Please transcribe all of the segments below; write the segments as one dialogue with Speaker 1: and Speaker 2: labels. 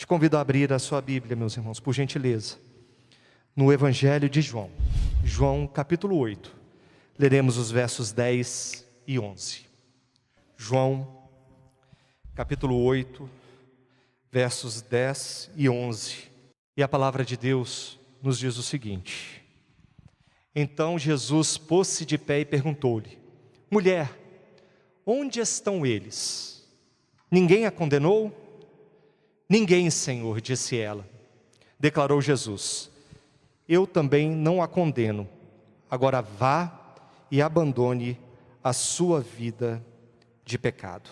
Speaker 1: convido a abrir a sua Bíblia, meus irmãos, por gentileza, no Evangelho de João, João capítulo 8, leremos os versos 10 e 11. João capítulo 8, versos 10 e 11. E a palavra de Deus nos diz o seguinte: Então Jesus pôs-se de pé e perguntou-lhe: Mulher, onde estão eles? Ninguém a condenou? Ninguém, Senhor, disse ela. Declarou Jesus: Eu também não a condeno. Agora vá e abandone a sua vida de pecado.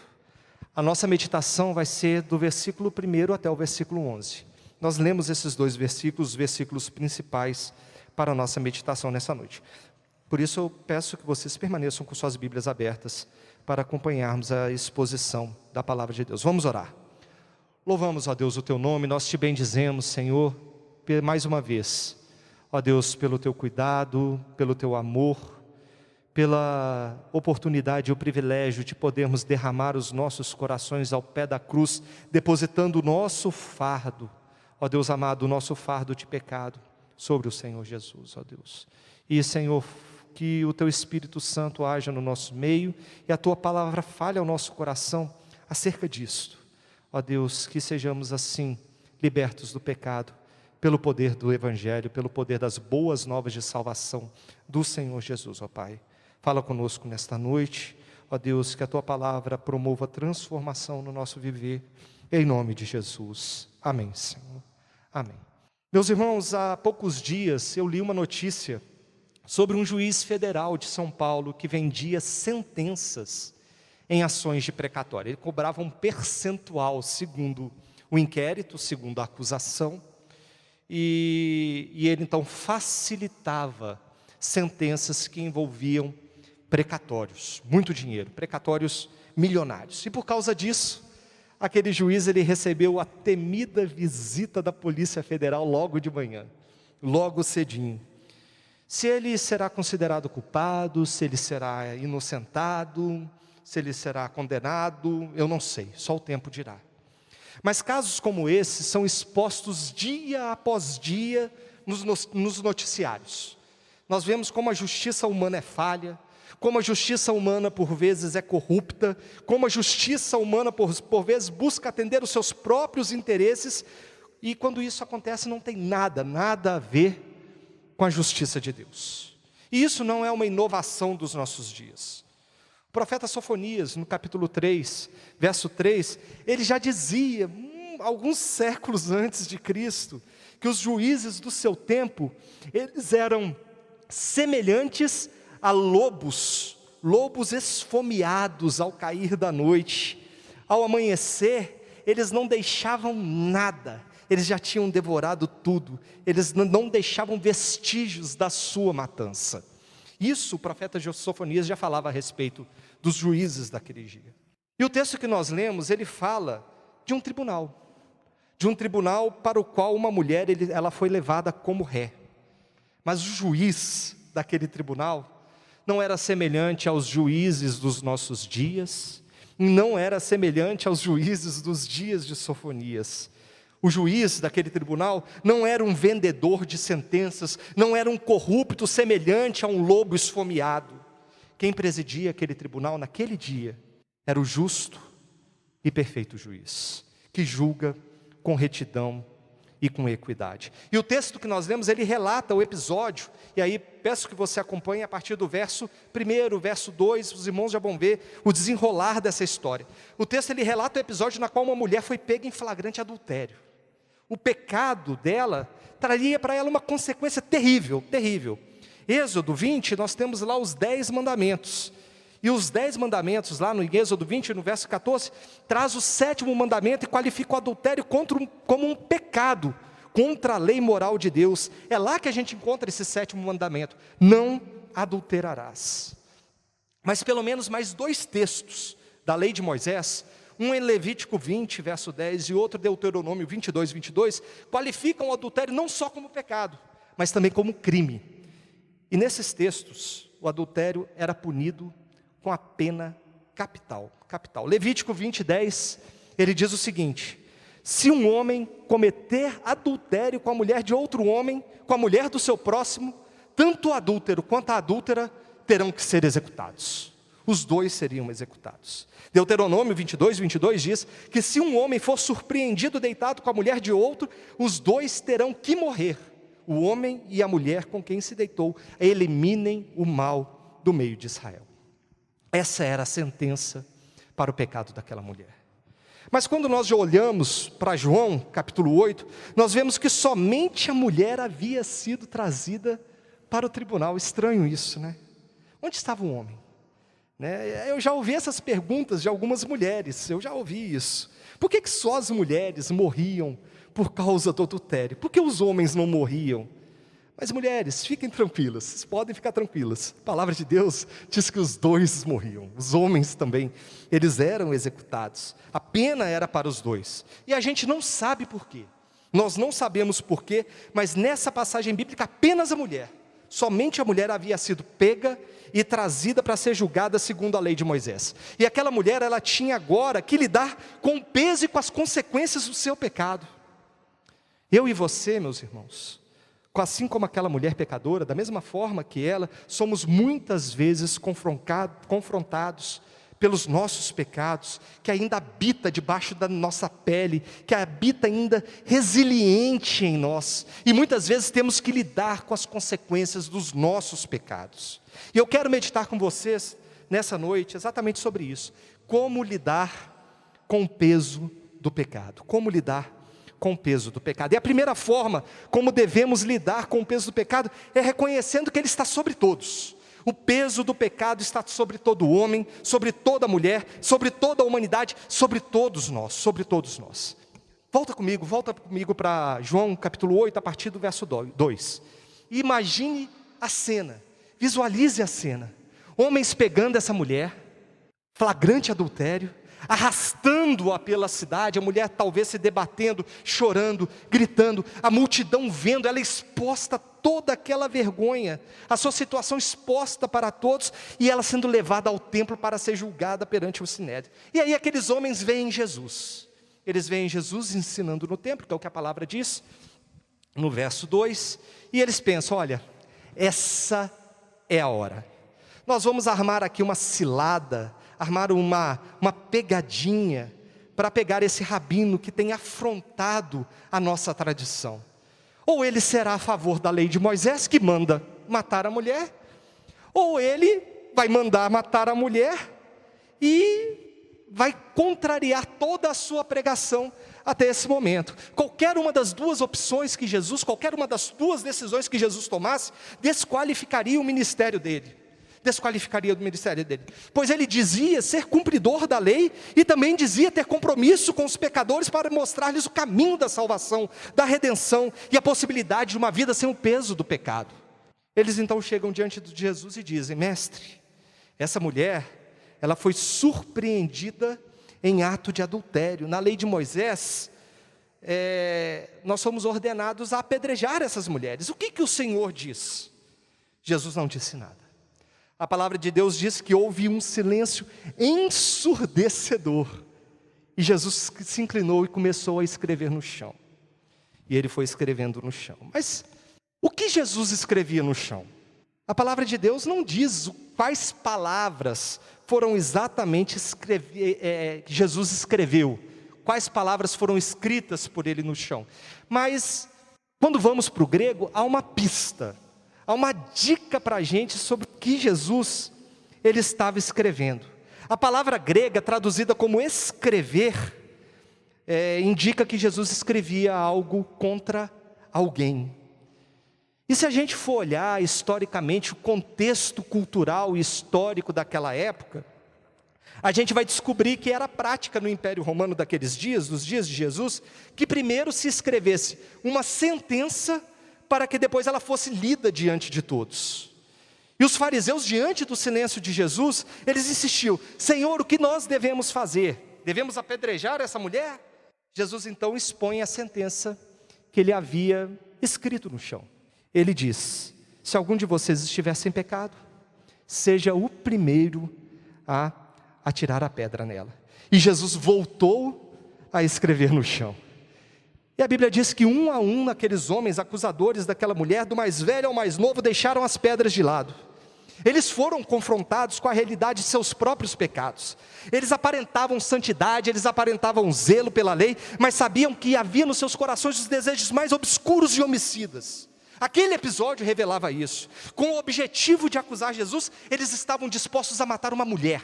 Speaker 1: A nossa meditação vai ser do versículo 1 até o versículo 11. Nós lemos esses dois versículos, os versículos principais para a nossa meditação nessa noite. Por isso eu peço que vocês permaneçam com suas Bíblias abertas para acompanharmos a exposição da palavra de Deus. Vamos orar. Louvamos, ó Deus, o Teu nome, nós Te bendizemos, Senhor, mais uma vez. Ó Deus, pelo Teu cuidado, pelo Teu amor, pela oportunidade e o privilégio de podermos derramar os nossos corações ao pé da cruz, depositando o nosso fardo, ó Deus amado, o nosso fardo de pecado sobre o Senhor Jesus, ó Deus. E, Senhor, que o Teu Espírito Santo haja no nosso meio e a Tua palavra fale ao nosso coração acerca disto. Ó Deus, que sejamos assim, libertos do pecado, pelo poder do Evangelho, pelo poder das boas novas de salvação do Senhor Jesus, ó Pai. Fala conosco nesta noite, ó Deus, que a Tua palavra promova transformação no nosso viver, em nome de Jesus. Amém, Senhor. Amém. Meus irmãos, há poucos dias eu li uma notícia sobre um juiz federal de São Paulo que vendia sentenças em ações de precatória. Ele cobrava um percentual segundo o inquérito, segundo a acusação, e ele então facilitava sentenças que envolviam precatórios, muito dinheiro, precatórios milionários. E por causa disso, aquele juiz ele recebeu a temida visita da Polícia Federal logo de manhã, logo cedinho. Se ele será considerado culpado, se ele será inocentado, se ele será condenado, eu não sei, só o tempo dirá. Mas casos como esse são expostos dia após dia nos noticiários. Nós vemos como a justiça humana é falha, como a justiça humana por vezes é corrupta, como a justiça humana por vezes busca atender os seus próprios interesses, e quando isso acontece não tem nada a ver com a justiça de Deus. E isso não é uma inovação dos nossos dias. O profeta Sofonias, no capítulo 3, verso 3, ele já dizia, alguns séculos antes de Cristo, que os juízes do seu tempo, eles eram semelhantes a lobos esfomeados ao cair da noite. Ao amanhecer, eles não deixavam nada, eles já tinham devorado tudo, eles não deixavam vestígios da sua matança. Isso o profeta Sofonias já falava a respeito dos juízes daquele dia. E o texto que nós lemos, ele fala de um tribunal para o qual uma mulher, ela foi levada como ré. Mas o juiz daquele tribunal não era semelhante aos juízes dos nossos dias, não era semelhante aos juízes dos dias de Sofonias. O juiz daquele tribunal não era um vendedor de sentenças, não era um corrupto semelhante a um lobo esfomeado. Quem presidia aquele tribunal naquele dia era o justo e perfeito juiz, que julga com retidão e com equidade. E o texto que nós lemos, ele relata o episódio, e aí peço que você acompanhe a partir do verso 1, verso 2, os irmãos já vão ver o desenrolar dessa história. O texto ele relata o episódio na qual uma mulher foi pega em flagrante adultério. O pecado dela traria para ela uma consequência terrível. Êxodo 20, nós temos lá os 10 mandamentos. E os 10 mandamentos, lá no Êxodo 20, no verso 14, traz o 7º mandamento e qualifica o adultério como um pecado contra a lei moral de Deus. É lá que a gente encontra esse 7º mandamento: não adulterarás. Mas pelo menos mais 2 textos da lei de Moisés, um em Levítico 20, verso 10, e outro Deuteronômio 22, 22, qualificam o adultério não só como pecado, mas também como crime. E nesses textos, o adultério era punido com a pena capital. Levítico 20, 10, ele diz o seguinte: Se um homem cometer adultério com a mulher de outro homem, com a mulher do seu próximo, tanto o adúltero quanto a adúltera terão que ser executados. Os dois seriam executados. Deuteronômio 22 diz que se um homem for surpreendido deitado com a mulher de outro, os dois terão que morrer. O homem e a mulher com quem se deitou, eliminem o mal do meio de Israel. Essa era a sentença para o pecado daquela mulher. Mas quando nós já olhamos para João, capítulo 8, nós vemos que somente a mulher havia sido trazida para o tribunal. Estranho isso, né? Onde estava o homem? Eu já ouvi essas perguntas de algumas mulheres, eu já ouvi isso. Por que só as mulheres morriam por causa do adultério? Por que os homens não morriam? Mas mulheres, fiquem tranquilas, vocês podem ficar tranquilas. A palavra de Deus diz que os dois morriam, os homens também, eles eram executados. A pena era para os dois. E a gente não sabe por quê. Nós não sabemos por quê, mas nessa passagem bíblica apenas a mulher, somente a mulher havia sido pega e trazida para ser julgada segundo a lei de Moisés. E aquela mulher, ela tinha agora que lidar com o peso e com as consequências do seu pecado. Eu e você, meus irmãos, assim como aquela mulher pecadora, da mesma forma que ela, somos muitas vezes confrontados pelos nossos pecados, que ainda habita debaixo da nossa pele, que habita ainda resiliente em nós, e muitas vezes temos que lidar com as consequências dos nossos pecados. E eu quero meditar com vocês nessa noite exatamente sobre isso, como lidar com o peso do pecado, como lidar com o peso do pecado. E a primeira forma como devemos lidar com o peso do pecado é reconhecendo que ele está sobre todos. O peso do pecado está sobre todo homem, sobre toda mulher, sobre toda a humanidade, sobre todos nós. Volta comigo para João capítulo 8, a partir do verso 2. Imagine a cena, visualize a cena. Homens pegando essa mulher, flagrante adultério, arrastando-a pela cidade, a mulher talvez se debatendo, chorando, gritando, a multidão vendo, ela exposta a toda aquela vergonha, a sua situação exposta para todos, e ela sendo levada ao templo para ser julgada perante o Sinédrio. E aí aqueles homens veem Jesus, eles veem Jesus ensinando no templo, que é o que a palavra diz, no verso 2, e eles pensam, olha, essa é a hora, nós vamos armar aqui uma cilada, armar uma pegadinha para pegar esse rabino que tem afrontado a nossa tradição. Ou ele será a favor da lei de Moisés, que manda matar a mulher, ou ele vai mandar matar a mulher e vai contrariar toda a sua pregação até esse momento. Qualquer uma das duas opções que Jesus, qualquer uma das duas decisões que Jesus tomasse, desqualificaria o ministério dele. Pois ele dizia ser cumpridor da lei e também dizia ter compromisso com os pecadores para mostrar-lhes o caminho da salvação, da redenção e a possibilidade de uma vida sem o peso do pecado. Eles então chegam diante de Jesus e dizem, mestre, essa mulher, ela foi surpreendida em ato de adultério. Na lei de Moisés, nós somos ordenados a apedrejar essas mulheres. O que o Senhor diz? Jesus não disse nada. A palavra de Deus diz que houve um silêncio ensurdecedor. E Jesus se inclinou e começou a escrever no chão. E ele foi escrevendo no chão. Mas o que Jesus escrevia no chão? A palavra de Deus não diz quais palavras foram exatamente Jesus escreveu. Quais palavras foram escritas por ele no chão. Mas, quando vamos para o grego, há uma pista. Há uma dica para a gente sobre o que Jesus ele estava escrevendo. A palavra grega, traduzida como escrever, indica que Jesus escrevia algo contra alguém. E se a gente for olhar historicamente o contexto cultural e histórico daquela época, a gente vai descobrir que era prática no Império Romano daqueles dias, nos dias de Jesus, que primeiro se escrevesse uma sentença para que depois ela fosse lida diante de todos. E os fariseus, diante do silêncio de Jesus, eles insistiam, Senhor, o que nós devemos fazer? Devemos apedrejar essa mulher? Jesus então expõe a sentença que ele havia escrito no chão. Ele diz, se algum de vocês estiver sem pecado, seja o primeiro a atirar a pedra nela. E Jesus voltou a escrever no chão. E a Bíblia diz que um a um aqueles homens acusadores daquela mulher, do mais velho ao mais novo, deixaram as pedras de lado. Eles foram confrontados com a realidade de seus próprios pecados. Eles aparentavam santidade, eles aparentavam zelo pela lei, mas sabiam que havia nos seus corações os desejos mais obscuros e homicidas. Aquele episódio revelava isso. Com o objetivo de acusar Jesus, eles estavam dispostos a matar uma mulher.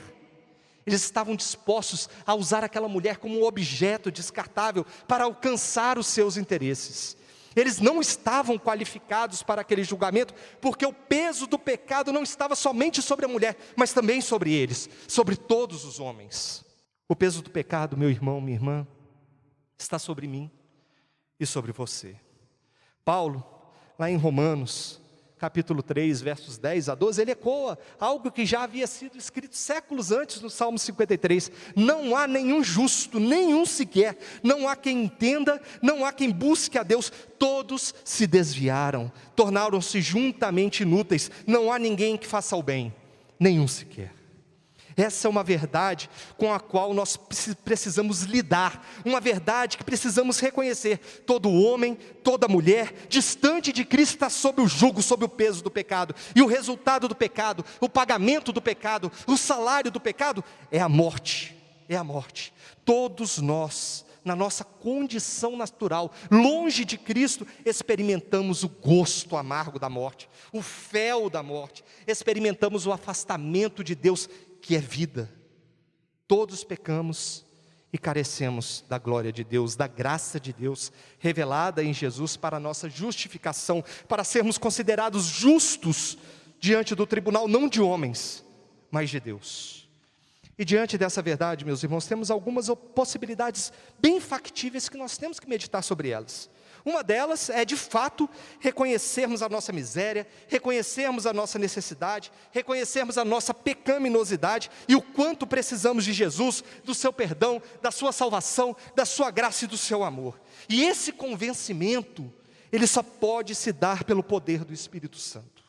Speaker 1: Eles estavam dispostos a usar aquela mulher como um objeto descartável para alcançar os seus interesses. Eles não estavam qualificados para aquele julgamento, porque o peso do pecado não estava somente sobre a mulher, mas também sobre eles, sobre todos os homens. O peso do pecado, meu irmão, minha irmã, está sobre mim e sobre você. Paulo, lá em Romanos, capítulo 3, versos 10 a 12, ele ecoa algo que já havia sido escrito séculos antes no Salmo 53. Não há nenhum justo, nenhum sequer, não há quem entenda, não há quem busque a Deus. Todos se desviaram, tornaram-se juntamente inúteis, não há ninguém que faça o bem, nenhum sequer. Essa é uma verdade com a qual nós precisamos lidar, uma verdade que precisamos reconhecer. Todo homem, toda mulher, distante de Cristo, está sob o jugo, sob o peso do pecado. E o resultado do pecado, o pagamento do pecado, o salário do pecado, é a morte, é a morte. Todos nós, na nossa condição natural, longe de Cristo, experimentamos o gosto amargo da morte, o fel da morte, experimentamos o afastamento de Deus, que é vida. Todos pecamos e carecemos da glória de Deus, da graça de Deus, revelada em Jesus para a nossa justificação, para sermos considerados justos diante do tribunal, não de homens, mas de Deus. E diante dessa verdade, meus irmãos, temos algumas possibilidades bem factíveis que nós temos que meditar sobre elas. Uma delas é, de fato, reconhecermos a nossa miséria, reconhecermos a nossa necessidade, reconhecermos a nossa pecaminosidade e o quanto precisamos de Jesus, do seu perdão, da sua salvação, da sua graça e do seu amor. E esse convencimento, ele só pode se dar pelo poder do Espírito Santo.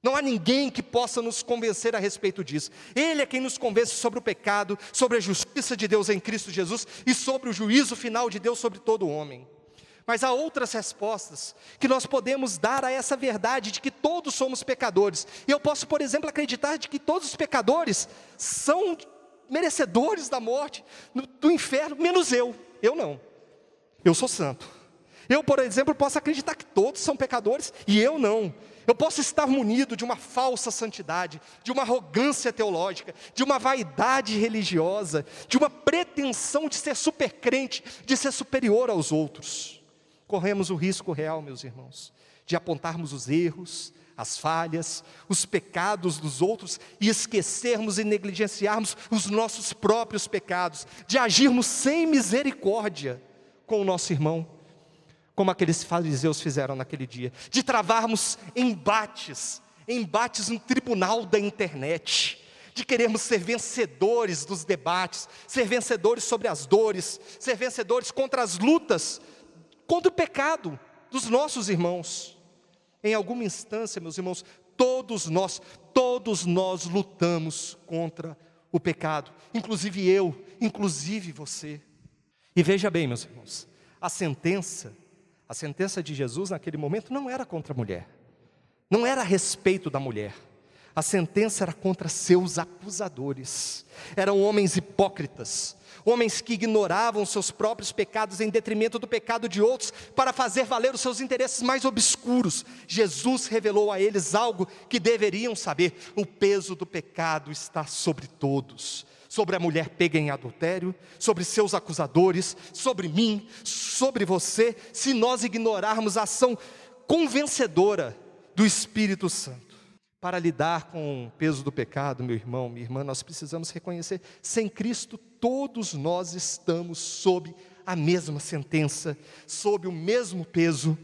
Speaker 1: Não há ninguém que possa nos convencer a respeito disso. Ele é quem nos convence sobre o pecado, sobre a justiça de Deus em Cristo Jesus e sobre o juízo final de Deus sobre todo homem. Mas há outras respostas que nós podemos dar a essa verdade de que todos somos pecadores. E eu posso, por exemplo, acreditar de que todos os pecadores são merecedores da morte, do inferno, menos eu. Eu não. Eu sou santo. Eu, por exemplo, posso acreditar que todos são pecadores e eu não. Eu posso estar munido de uma falsa santidade, de uma arrogância teológica, de uma vaidade religiosa, de uma pretensão de ser supercrente, de ser superior aos outros. Corremos o risco real, meus irmãos, de apontarmos os erros, as falhas, os pecados dos outros e esquecermos e negligenciarmos os nossos próprios pecados, de agirmos sem misericórdia com o nosso irmão, como aqueles fariseus fizeram naquele dia, de travarmos embates no tribunal da internet, de querermos ser vencedores dos debates, ser vencedores sobre as dores, ser vencedores contra as lutas, contra o pecado dos nossos irmãos. Em alguma instância, meus irmãos, todos nós lutamos contra o pecado, inclusive eu, inclusive você. E veja bem, meus irmãos, a sentença de Jesus naquele momento não era contra a mulher, não era a respeito da mulher. A sentença era contra seus acusadores. Eram homens hipócritas, homens que ignoravam seus próprios pecados em detrimento do pecado de outros, para fazer valer os seus interesses mais obscuros. Jesus revelou a eles algo que deveriam saber: o peso do pecado está sobre todos, sobre a mulher pega em adultério, sobre seus acusadores, sobre mim, sobre você, se nós ignorarmos a ação convencedora do Espírito Santo. Para lidar com o peso do pecado, meu irmão, minha irmã, nós precisamos reconhecer: sem Cristo todos nós estamos sob a mesma sentença, sob o mesmo peso,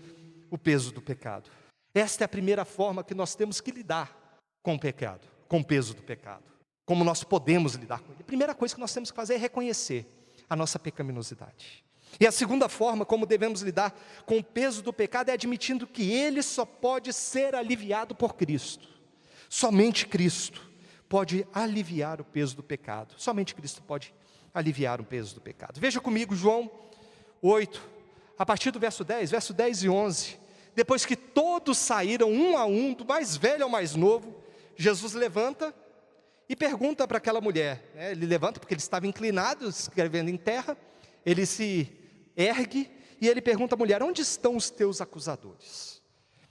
Speaker 1: o peso do pecado. Esta é a primeira forma que nós temos que lidar com o pecado, com o peso do pecado. Como nós podemos lidar com ele? A primeira coisa que nós temos que fazer é reconhecer a nossa pecaminosidade. E a segunda forma como devemos lidar com o peso do pecado é admitindo que ele só pode ser aliviado por Cristo. Somente Cristo pode aliviar o peso do pecado. Somente Cristo pode aliviar o peso do pecado. Veja comigo João 8, a partir do verso 10 e 11, depois que todos saíram um a um, do mais velho ao mais novo, Jesus levanta e pergunta para aquela mulher, ele levanta porque ele estava inclinado, escrevendo em terra, ele se ergue e ele pergunta à mulher: onde estão os teus acusadores?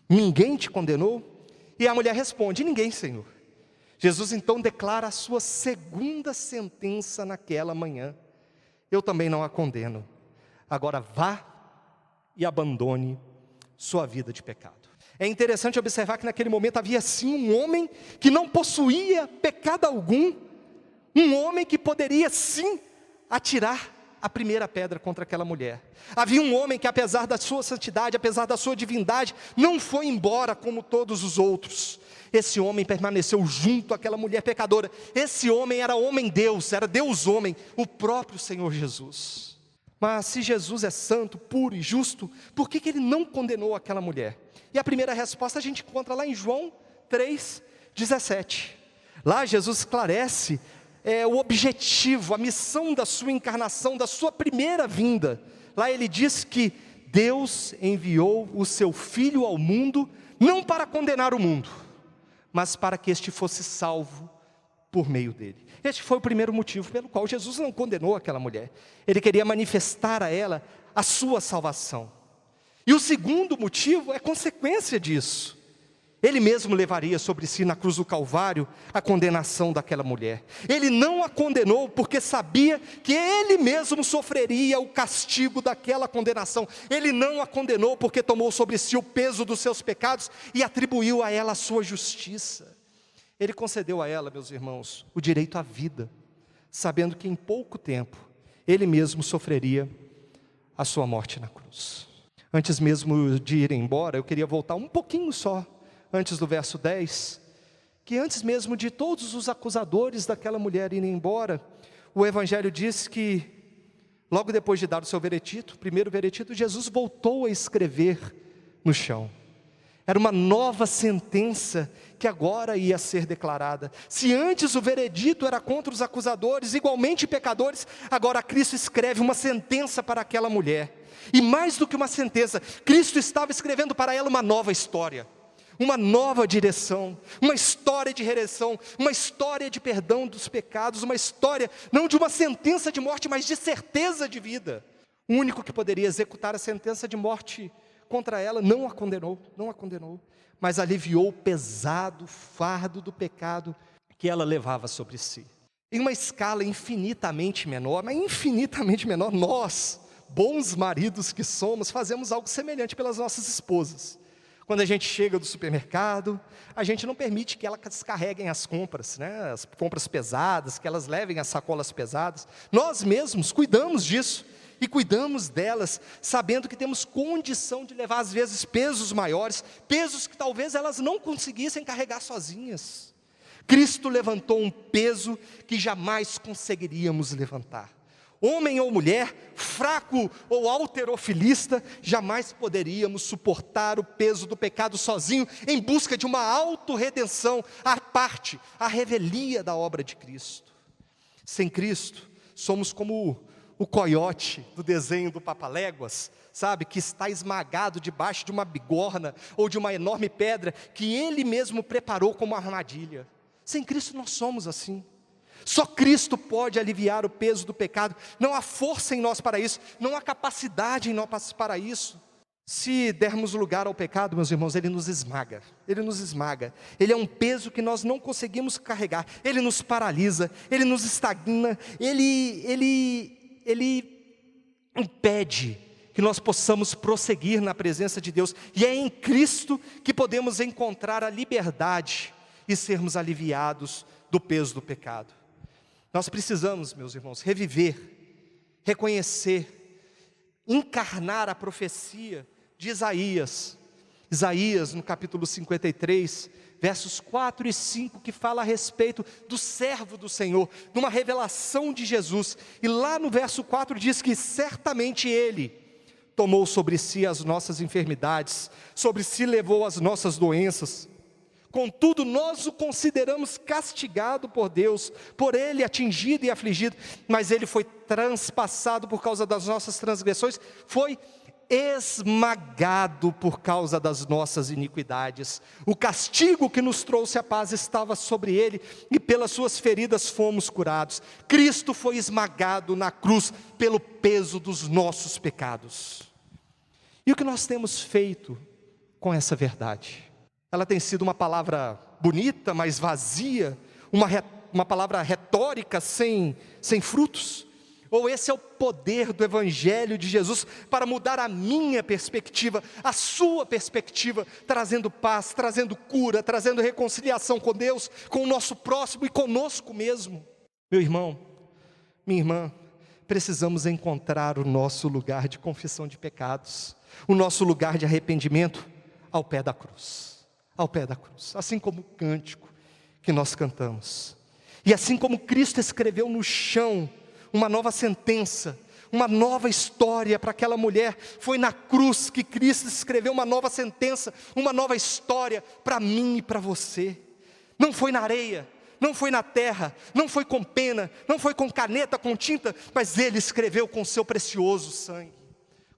Speaker 1: Ninguém te condenou? E a mulher responde: ninguém, Senhor. Jesus então declara a sua segunda sentença naquela manhã: eu também não a condeno, agora vá e abandone sua vida de pecado. É interessante observar que naquele momento havia sim um homem que não possuía pecado algum, um homem que poderia sim atirar a primeira pedra contra aquela mulher. Havia um homem que, apesar da sua santidade, apesar da sua divindade, não foi embora como todos os outros. Esse homem permaneceu junto àquela mulher pecadora. Esse homem era homem-deus, era Deus-homem, o próprio Senhor Jesus. Mas se Jesus é santo, puro e justo, por que ele não condenou aquela mulher? E a primeira resposta a gente encontra lá em João 3,17. Lá Jesus esclarece o objetivo, a missão da sua encarnação, da sua primeira vinda. Lá ele diz que Deus enviou o seu Filho ao mundo, não para condenar o mundo, mas para que este fosse salvo por meio dele. Este foi o primeiro motivo pelo qual Jesus não condenou aquela mulher. Ele queria manifestar a ela a sua salvação. E o segundo motivo é consequência disso. Ele mesmo levaria sobre si na cruz do Calvário a condenação daquela mulher. Ele não a condenou porque sabia que ele mesmo sofreria o castigo daquela condenação. Ele não a condenou porque tomou sobre si o peso dos seus pecados e atribuiu a ela a sua justiça. Ele concedeu a ela, meus irmãos, o direito à vida, sabendo que em pouco tempo ele mesmo sofreria a sua morte na cruz. Antes mesmo de ir embora, eu queria voltar um pouquinho só, antes do verso 10, que antes mesmo de todos os acusadores daquela mulher irem embora, o Evangelho diz que, logo depois de dar o seu veredito, o primeiro veredito, Jesus voltou a escrever no chão. Era uma nova sentença que agora ia ser declarada. Se antes o veredito era contra os acusadores, igualmente pecadores, agora Cristo escreve uma sentença para aquela mulher. E mais do que uma sentença, Cristo estava escrevendo para ela uma nova história, uma nova direção, uma história de redenção, uma história de perdão dos pecados, uma história não de uma sentença de morte, mas de certeza de vida. O único que poderia executar a sentença de morte contra ela não a condenou, mas aliviou o pesado fardo do pecado que ela levava sobre si. Em uma escala infinitamente menor, nós, bons maridos que somos, fazemos algo semelhante pelas nossas esposas. Quando a gente chega do supermercado, a gente não permite que elas descarreguem as compras, as compras pesadas, que elas levem as sacolas pesadas. Nós mesmos cuidamos disso. E cuidamos delas, sabendo que temos condição de levar às vezes pesos maiores, pesos que talvez elas não conseguissem carregar sozinhas. Cristo levantou um peso que jamais conseguiríamos levantar. Homem ou mulher, fraco ou halterofilista, jamais poderíamos suportar o peso do pecado sozinho, em busca de uma autorredenção, a revelia da obra de Cristo. Sem Cristo, somos como o coiote do desenho do Papaléguas, sabe, que está esmagado debaixo de uma bigorna ou de uma enorme pedra que ele mesmo preparou como armadilha. Sem Cristo nós somos assim. Só Cristo pode aliviar o peso do pecado. Não há força em nós para isso, não há capacidade em nós para isso. Se dermos lugar ao pecado, meus irmãos, ele nos esmaga. Ele é um peso que nós não conseguimos carregar. Ele nos paralisa, ele nos estagna, ele impede que nós possamos prosseguir na presença de Deus. E é em Cristo que podemos encontrar a liberdade e sermos aliviados do peso do pecado. Nós precisamos, meus irmãos, reviver, reconhecer, encarnar a profecia de Isaías. Isaías, no capítulo 53, versos 4 e 5, que fala a respeito do servo do Senhor, de uma revelação de Jesus. E lá no verso 4 diz que certamente Ele tomou sobre si as nossas enfermidades, sobre si levou as nossas doenças. Contudo, nós o consideramos castigado por Deus, por Ele atingido e afligido, mas Ele foi transpassado por causa das nossas transgressões, foi esmagado por causa das nossas iniquidades. O castigo que nos trouxe a paz estava sobre ele, e pelas suas feridas fomos curados. Cristo foi esmagado na cruz pelo peso dos nossos pecados. E o que nós temos feito com essa verdade? Ela tem sido uma palavra bonita, mas vazia, uma palavra retórica sem frutos? Ou esse é o poder do Evangelho de Jesus para mudar a minha perspectiva, a sua perspectiva, trazendo paz, trazendo cura, trazendo reconciliação com Deus, com o nosso próximo e conosco mesmo? Meu irmão, minha irmã, precisamos encontrar o nosso lugar de confissão de pecados, o nosso lugar de arrependimento ao pé da cruz, assim como o cântico que nós cantamos. E assim como Cristo escreveu no chão uma nova sentença, uma nova história para aquela mulher, foi na cruz que Cristo escreveu uma nova sentença, uma nova história para mim e para você. Não foi na areia, não foi na terra, não foi com pena, não foi com caneta, com tinta, mas Ele escreveu com o seu precioso sangue,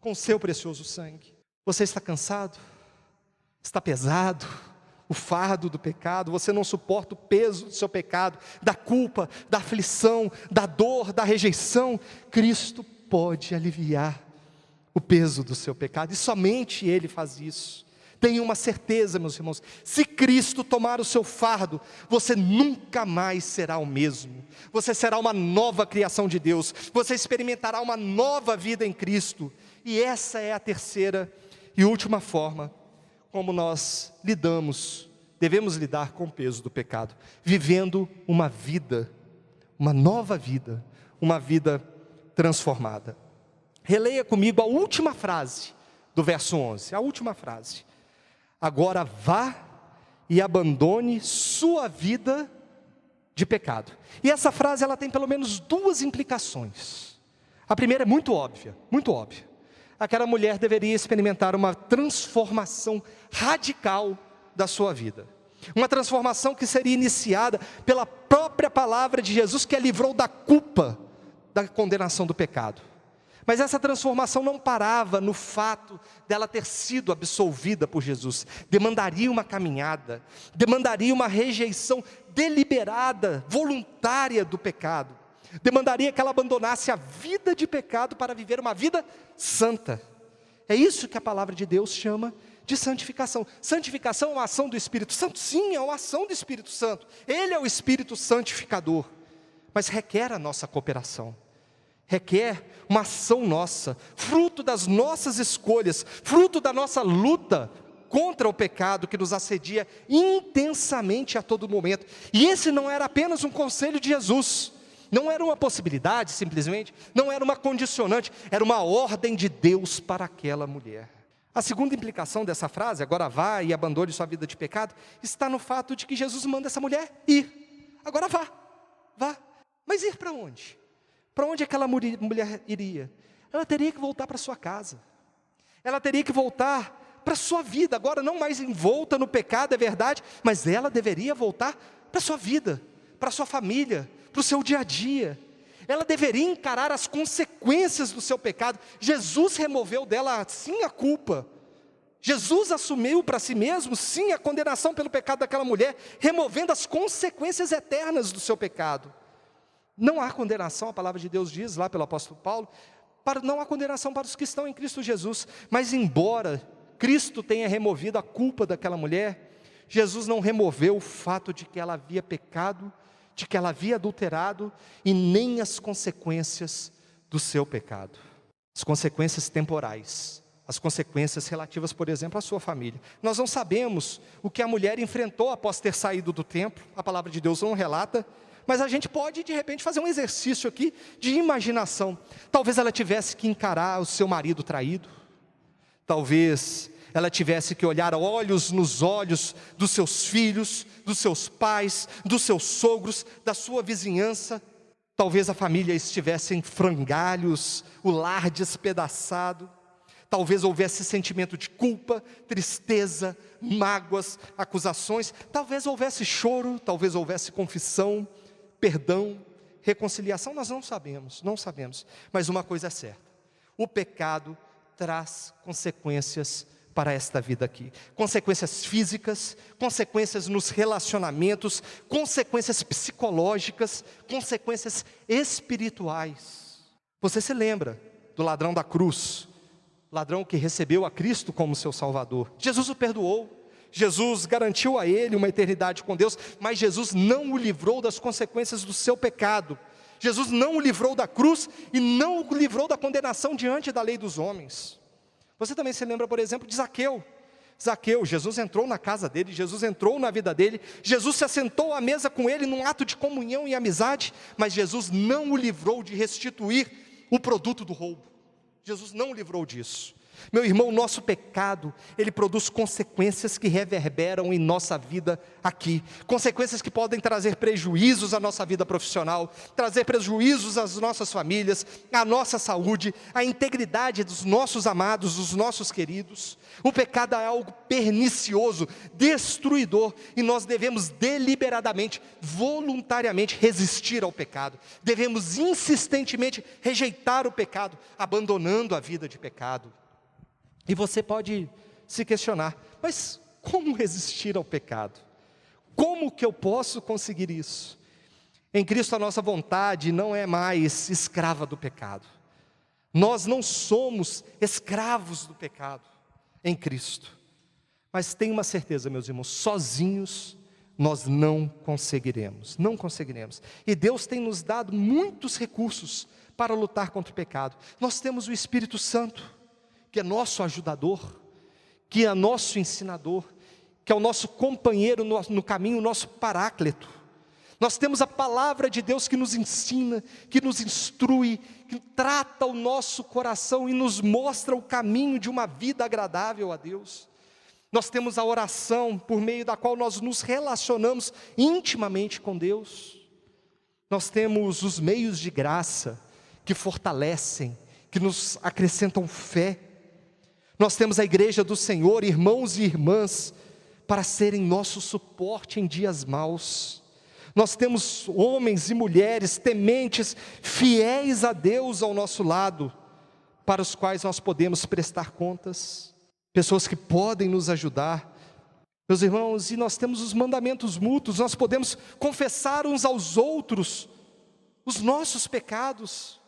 Speaker 1: com o seu precioso sangue. Você está cansado? Está pesado o fardo do pecado? Você não suporta o peso do seu pecado, da culpa, da aflição, da dor, da rejeição? Cristo pode aliviar o peso do seu pecado, e somente Ele faz isso. Tenha uma certeza, meus irmãos, se Cristo tomar o seu fardo, você nunca mais será o mesmo. Você será uma nova criação de Deus, você experimentará uma nova vida em Cristo. E essa é a terceira e última forma como nós devemos lidar com o peso do pecado, vivendo uma vida, uma nova vida, uma vida transformada. Releia comigo a última frase do verso 11, a última frase. Agora vá e abandone sua vida de pecado. E essa frase ela tem pelo menos duas implicações. A primeira é muito óbvia, muito óbvia. Aquela mulher deveria experimentar uma transformação radical da sua vida. Uma transformação que seria iniciada pela própria palavra de Jesus, que a livrou da culpa, da condenação do pecado. Mas essa transformação não parava no fato dela ter sido absolvida por Jesus. Demandaria uma caminhada, demandaria uma rejeição deliberada, voluntária do pecado. Demandaria que ela abandonasse a vida de pecado para viver uma vida santa. É isso que a palavra de Deus chama de santificação. Santificação é uma ação do Espírito Santo? Sim, é uma ação do Espírito Santo. Ele é o Espírito santificador, mas requer a nossa cooperação, requer uma ação nossa, fruto das nossas escolhas, fruto da nossa luta contra o pecado que nos assedia intensamente a todo momento. E esse não era apenas um conselho de Jesus, não era uma possibilidade simplesmente, não era uma condicionante, era uma ordem de Deus para aquela mulher. A segunda implicação dessa frase, agora vá e abandone sua vida de pecado, está no fato de que Jesus manda essa mulher ir. Agora vá. Mas ir para onde? Para onde aquela mulher iria? Ela teria que voltar para sua casa. Ela teria que voltar para a sua vida, agora não mais envolta no pecado, é verdade, mas ela deveria voltar para a sua vida, para a sua família, para o seu dia a dia. Ela deveria encarar as consequências do seu pecado. Jesus removeu dela, sim, a culpa. Jesus assumiu para si mesmo, sim, a condenação pelo pecado daquela mulher, removendo as consequências eternas do seu pecado. Não há condenação, a palavra de Deus diz lá pelo apóstolo Paulo, não há condenação para os que estão em Cristo Jesus. Mas embora Cristo tenha removido a culpa daquela mulher, Jesus não removeu o fato de que ela havia pecado, de que ela havia adulterado, e nem as consequências do seu pecado. As consequências temporais, as consequências relativas, por exemplo, à sua família. Nós não sabemos o que a mulher enfrentou após ter saído do templo, a palavra de Deus não relata, mas a gente pode de repente fazer um exercício aqui de imaginação. Talvez ela tivesse que encarar o seu marido traído, talvez ela tivesse que olhar olhos nos olhos dos seus filhos, dos seus pais, dos seus sogros, da sua vizinhança. Talvez a família estivesse em frangalhos, o lar despedaçado. Talvez houvesse sentimento de culpa, tristeza, mágoas, acusações. Talvez houvesse choro, talvez houvesse confissão, perdão, reconciliação. Nós não sabemos. Mas uma coisa é certa: o pecado traz consequências para esta vida aqui. Consequências físicas, consequências nos relacionamentos, consequências psicológicas, consequências espirituais. Você se lembra do ladrão da cruz, ladrão que recebeu a Cristo como seu Salvador. Jesus o perdoou, Jesus garantiu a ele uma eternidade com Deus, mas Jesus não o livrou das consequências do seu pecado. Jesus não o livrou da cruz e não o livrou da condenação diante da lei dos homens. Você também se lembra, por exemplo, de Zaqueu. Zaqueu, Jesus entrou na casa dele, Jesus entrou na vida dele, Jesus se assentou à mesa com ele num ato de comunhão e amizade, mas Jesus não o livrou de restituir o produto do roubo. Jesus não o livrou disso. Meu irmão, o nosso pecado, ele produz consequências que reverberam em nossa vida aqui. Consequências que podem trazer prejuízos à nossa vida profissional, trazer prejuízos às nossas famílias, à nossa saúde, à integridade dos nossos amados, dos nossos queridos. O pecado é algo pernicioso, destruidor, e nós devemos deliberadamente, voluntariamente resistir ao pecado. Devemos insistentemente rejeitar o pecado, abandonando a vida de pecado. E você pode se questionar, mas como resistir ao pecado? Como que eu posso conseguir isso? Em Cristo a nossa vontade não é mais escrava do pecado. Nós não somos escravos do pecado em Cristo. Mas tenha uma certeza, meus irmãos, sozinhos nós não conseguiremos. Não conseguiremos. E Deus tem nos dado muitos recursos para lutar contra o pecado. Nós temos o Espírito Santo, que é nosso ajudador, que é nosso ensinador, que é o nosso companheiro no caminho, nosso paráclito. Nós temos a palavra de Deus que nos ensina, que nos instrui, que trata o nosso coração e nos mostra o caminho de uma vida agradável a Deus. Nós temos a oração por meio da qual nós nos relacionamos intimamente com Deus. Nós temos os meios de graça que fortalecem, que nos acrescentam fé. Nós temos a igreja do Senhor, irmãos e irmãs, para serem nosso suporte em dias maus. Nós temos homens e mulheres tementes, fiéis a Deus ao nosso lado, para os quais nós podemos prestar contas. Pessoas que podem nos ajudar. Meus irmãos, e nós temos os mandamentos mútuos, nós podemos confessar uns aos outros os nossos pecados.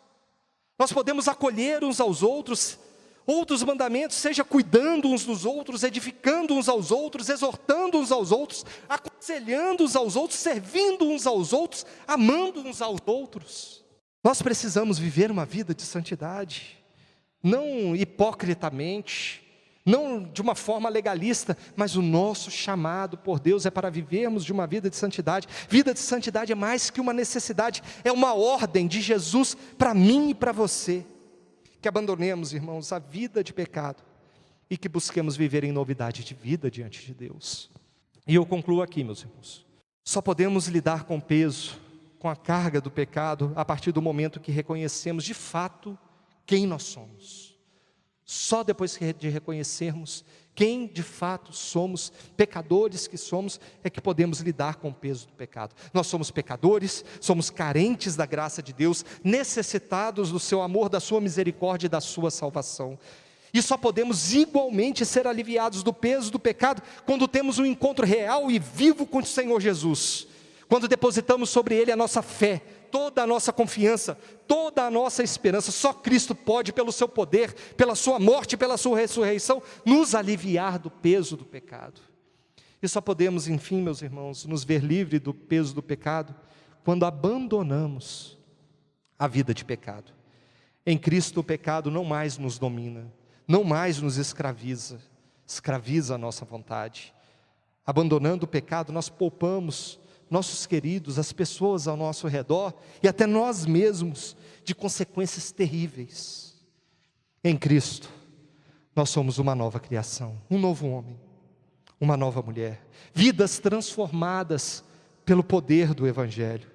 Speaker 1: Nós podemos acolher uns aos outros. Outros mandamentos, seja cuidando uns dos outros, edificando uns aos outros, exortando uns aos outros, aconselhando uns aos outros, servindo uns aos outros, amando uns aos outros. Nós precisamos viver uma vida de santidade, não hipocritamente, não de uma forma legalista, mas o nosso chamado por Deus é para vivermos de uma vida de santidade. Vida de santidade é mais que uma necessidade, é uma ordem de Jesus para mim e para você. Que abandonemos, irmãos, a vida de pecado e que busquemos viver em novidade de vida diante de Deus. E eu concluo aqui, meus irmãos. Só podemos lidar com o peso, com a carga do pecado, a partir do momento que reconhecemos de fato quem nós somos. Só depois de reconhecermos quem de fato somos, pecadores que somos, é que podemos lidar com o peso do pecado. Nós somos pecadores, somos carentes da graça de Deus, necessitados do seu amor, da sua misericórdia e da sua salvação. E só podemos igualmente ser aliviados do peso do pecado quando temos um encontro real e vivo com o Senhor Jesus. Quando depositamos sobre Ele a nossa fé, toda a nossa confiança, toda a nossa esperança. Só Cristo pode, pelo seu poder, pela sua morte, pela sua ressurreição, nos aliviar do peso do pecado. E só podemos, enfim, meus irmãos, nos ver livre do peso do pecado quando abandonamos a vida de pecado. Em Cristo o pecado não mais nos domina, não mais nos escraviza a nossa vontade. Abandonando o pecado, nós poupamos nossos queridos, as pessoas ao nosso redor e até nós mesmos de consequências terríveis. Em Cristo, nós somos uma nova criação, um novo homem, uma nova mulher, vidas transformadas pelo poder do Evangelho,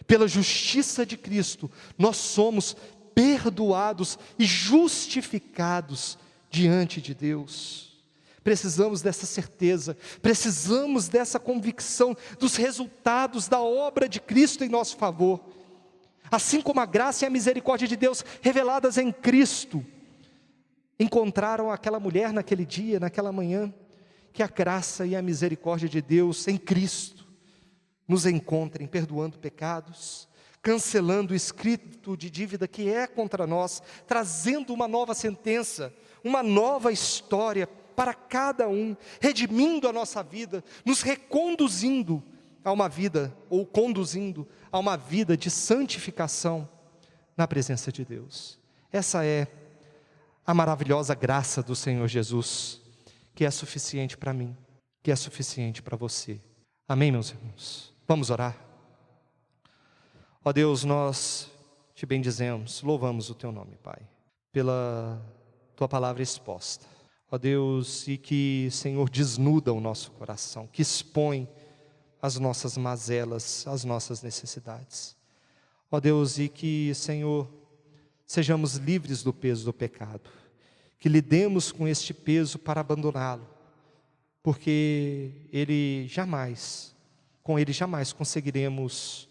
Speaker 1: pela justiça de Cristo. Nós somos perdoados e justificados diante de Deus. Precisamos dessa certeza, precisamos dessa convicção dos resultados da obra de Cristo em nosso favor. Assim como a graça e a misericórdia de Deus reveladas em Cristo encontraram aquela mulher naquele dia, naquela manhã, que a graça e a misericórdia de Deus em Cristo nos encontrem perdoando pecados, cancelando o escrito de dívida que é contra nós, trazendo uma nova sentença, uma nova história para cada um, redimindo a nossa vida, nos reconduzindo a uma vida, ou conduzindo a uma vida de santificação na presença de Deus. Essa é a maravilhosa graça do Senhor Jesus, que é suficiente para mim, que é suficiente para você. Amém, meus irmãos? Vamos orar? Ó Deus, nós te bendizemos, louvamos o teu nome, Pai, pela tua palavra exposta. Ó Deus, e que, Senhor, desnuda o nosso coração, que expõe as nossas mazelas, as nossas necessidades. Ó Deus, e que, Senhor, sejamos livres do peso do pecado, que lidemos com este peso para abandoná-lo, porque com ele jamais conseguiremos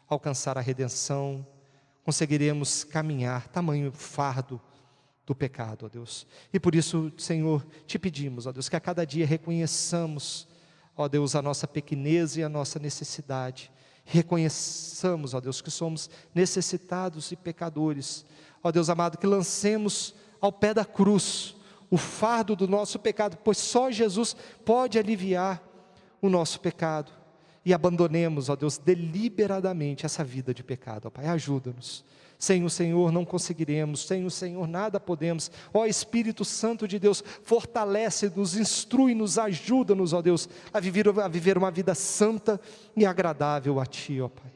Speaker 1: alcançar a redenção, conseguiremos caminhar, tamanho fardo do pecado, ó Deus. E por isso, Senhor, te pedimos, ó Deus, que a cada dia reconheçamos, ó Deus, a nossa pequenez e a nossa necessidade. Reconheçamos, ó Deus, que somos necessitados e pecadores. Ó Deus amado, que lancemos ao pé da cruz o fardo do nosso pecado, pois só Jesus pode aliviar o nosso pecado. E abandonemos, ó Deus, deliberadamente essa vida de pecado, ó Pai, ajuda-nos. Sem o Senhor não conseguiremos, sem o Senhor nada podemos. Ó Espírito Santo de Deus, fortalece-nos, instrui-nos, ajuda-nos, ó Deus, a viver uma vida santa e agradável a Ti, ó Pai.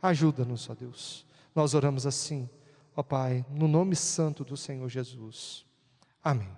Speaker 1: Ajuda-nos, ó Deus. Nós oramos assim, ó Pai, no nome santo do Senhor Jesus. Amém.